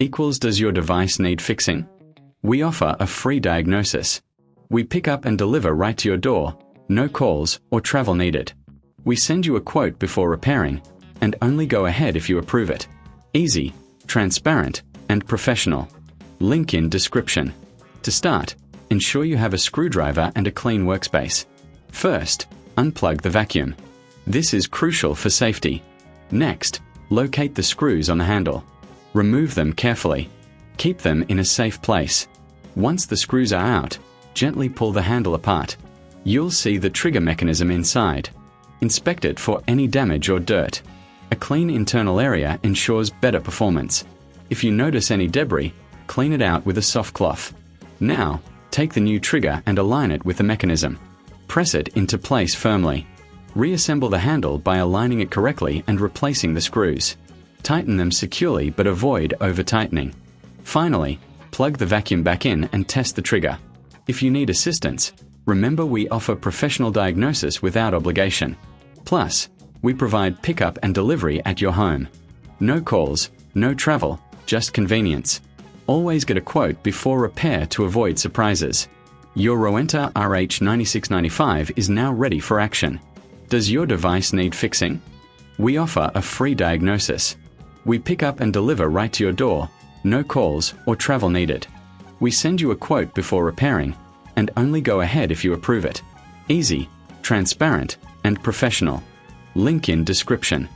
equals does your device need fixing? We offer a free diagnosis. We pick up and deliver right to your door, no calls or travel needed. We send you a quote before repairing, and only go ahead if you approve it. Easy, transparent, and professional. Link in description. To start, ensure you have a screwdriver and a clean workspace. First, unplug the vacuum. This is crucial for safety. Next, locate the screws on the handle. Remove them carefully. Keep them in a safe place. Once the screws are out, gently pull the handle apart. You'll see the trigger mechanism inside. Inspect it for any damage or dirt. A clean internal area ensures better performance. If you notice any debris, clean it out with a soft cloth. Now, take the new trigger and align it with the mechanism. Press it into place firmly. Reassemble the handle by aligning it correctly and replacing the screws. Tighten them securely but avoid over-tightening. Finally, plug the vacuum back in and test the trigger. If you need assistance, remember we offer professional diagnosis without obligation. Plus, we provide pickup and delivery at your home. No calls, no travel, just convenience. Always get a quote before repair to avoid surprises. Your ROWENTA RH9695 is now ready for action. Does your device need fixing? We offer a free diagnosis. We pick up and deliver right to your door, no calls or travel needed. We send you a quote before repairing, and only go ahead if you approve it. Easy, transparent, and professional. Link in description.